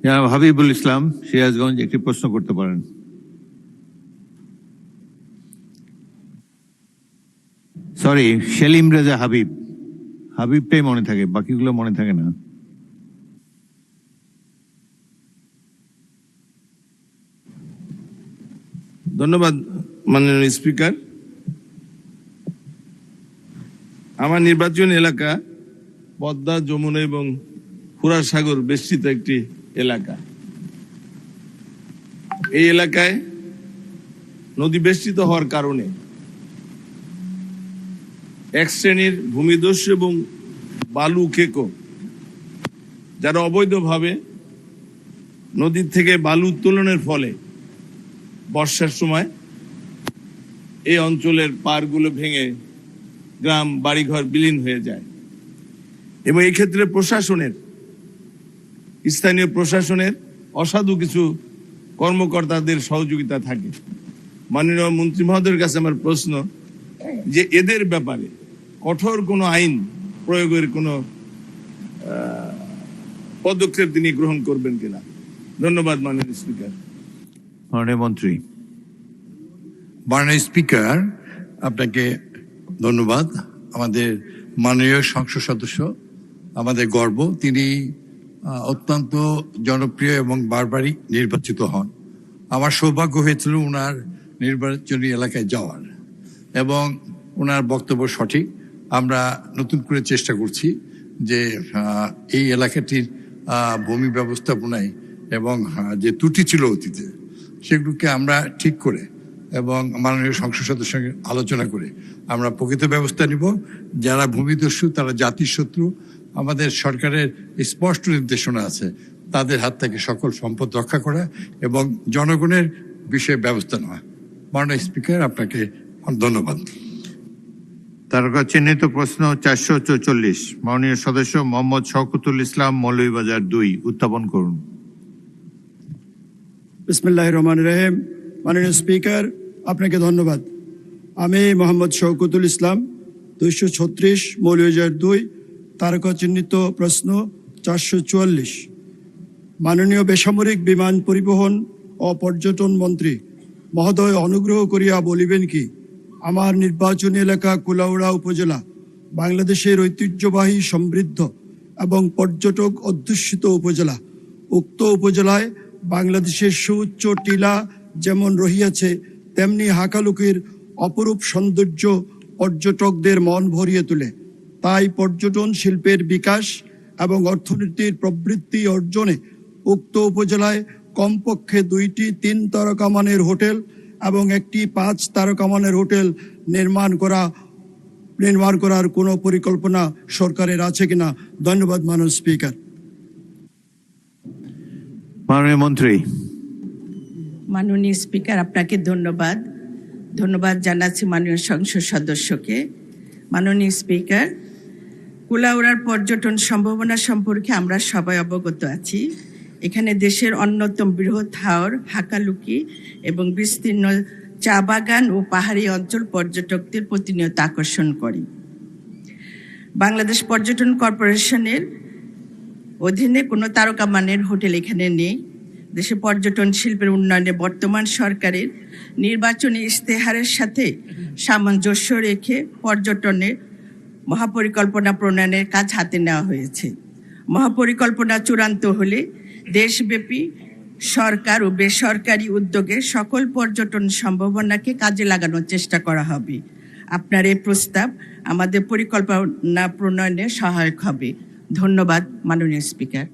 জনাব হাবিবুল ইসলাম, সিরাজগঞ্জ, একটি প্রশ্ন করতে পারেন। সরি, সেলিম রেজা হাবিব। হাবিবটাই মনে থাকে, বাকিগুলো মনে থাকে না। ধন্যবাদ মাননীয় স্পিকার। আমার নির্বাচনী এলাকা পদ্মা, যমুনা এবং ফুরার সাগর বেষ্টিত একটি এলাকা। এই এলাকায় নদী বেষ্টিত হওয়ার কারণে এক শ্রেণীর ভূমিদস্যু এবং বালু খেকো, যারা অবৈধভাবে নদীর থেকে বালু উত্তোলনের ফলে বর্ষার সময় এই অঞ্চলের পাড়গুলো ভেঙে গ্রাম বাড়িঘর বিলীন হয়ে যায় এবং এই ক্ষেত্রে স্থানীয় প্রশাসনের অসাধু কিছু কর্মকর্তাদের সহযোগিতা থাকে। মাননীয় মন্ত্রী মহোদয়ের কাছে আমার প্রশ্ন যে এদের ব্যাপারে কঠোর কোনো আইন প্রয়োগের কোনো পদক্ষেপ তিনি গ্রহণ করবেন কিনা। ধন্যবাদ মাননীয় স্পিকার। মাননীয় মন্ত্রী। মাননীয় স্পিকার, আপনাকে ধন্যবাদ। আমাদের মাননীয় সংসদ সদস্য আমাদের গর্ব, তিনি অত্যন্ত জনপ্রিয় এবং বারবারই নির্বাচিত হন। আমার সৌভাগ্য হয়েছিল ওনার নির্বাচনী এলাকায় যাওয়ার এবং ওনার বক্তব্য সঠিক। আমরা নতুন করে চেষ্টা করছি যে এই এলাকাটির ভূমি ব্যবস্থাপনায় এবং যে ত্রুটি ছিল অতীতে সেগুলোকে আমরা ঠিক করে এবং মাননীয় সংসদ সদস্যের সঙ্গে আলোচনা করে আমরা প্রকৃত ব্যবস্থা নিব। যারা ভূমিদস্যু তারা জাতির শত্রু। আমাদের সরকারের স্পষ্ট নির্দেশনা আছে তাদের হাত থেকে সকল সম্পদ রক্ষা করা এবং জনগণের বিষয়ে ব্যবস্থা নেওয়া। মাননীয় স্পিকার, আপনাকে ধন্যবাদ। তারকা চিহ্নিত প্রশ্ন 444, মাননীয় সদস্য মোহাম্মদ শওকতুল ইসলাম, মৌলভীবাজার 2, উত্থাপন করুন। বিসমিল্লাহির রহমানির রহিম। মাননীয় স্পিকার, আপনাকে ধন্যবাদ। আমি মোহাম্মদ শওকতুল ইসলাম, 236, মৌলভীবাজার 2, তারকা চিহ্নিত প্রশ্ন 444। মাননীয় বেসামরিক বিমান পরিবহন ও পর্যটন মন্ত্রী মহোদয়, অনুগ্রহ করিয়া বলিবেন কি, আমার নির্বাচনী এলাকা কুলাউড়া উপজেলা বাংলাদেশের ঐতিহ্যবাহী, সমৃদ্ধ এবং পর্যটক অধ্যুষিত উপজেলা। উক্ত উপজেলায় বাংলাদেশের সুউচ্চ টিলা যেমন রহিয়াছে, তেমনি হাকালুকির অপরূপ সৌন্দর্য পর্যটকদের মন ভরিয়ে তোলে। তাই পর্যটন শিল্পের বিকাশ এবং অর্থনীতির প্রবৃদ্ধি অর্জনে উক্ত উপজেলায় কমপক্ষে 2টি 3 তারকা মানের হোটেল এবং একটি 5 তারকা মানের হোটেল নির্মাণ করার কোনো পরিকল্পনা সরকারের আছে কিনা। ধন্যবাদ মাননীয় স্পিকার। মাননীয় মন্ত্রী। মাননীয় স্পিকার, আপনাকে ধন্যবাদ জানাচ্ছি মাননীয় সংসদ সদস্যকে। মাননীয় স্পিকার, কুলাউড়ার পর্যটন সম্ভাবনা সম্পর্কে আমরা সবাই অবগত আছি। এখানে দেশের অন্যতম বৃহৎ হাওর, হাকালুকি এবং বিস্তীর্ণ চা বাগান ও পাহাড়ি অঞ্চল পর্যটকদের প্রতিনিয়ত আকর্ষণ করে। বাংলাদেশ পর্যটন কর্পোরেশনের অধীনে কোনো তারকা মানের হোটেল এখানে নেই। দেশে পর্যটন শিল্পের উন্নয়নে বর্তমান সরকারের নির্বাচনী ইশতেহারের সাথে সামঞ্জস্য রেখে পর্যটনের মহাপরিকল্পনা প্রণয়নের কাজ হাতে নেওয়া হয়েছে। মহাপরিকল্পনা চূড়ান্ত হলে দেশব্যাপী সরকার ও বেসরকারি উদ্যোগে সকল পর্যটন সম্ভাবনাকে কাজে লাগানোর চেষ্টা করা হবে। আপনার এই প্রস্তাব আমাদের পরিকল্পনা প্রণয়নে সহায়ক হবে। ধন্যবাদ মাননীয় স্পিকার।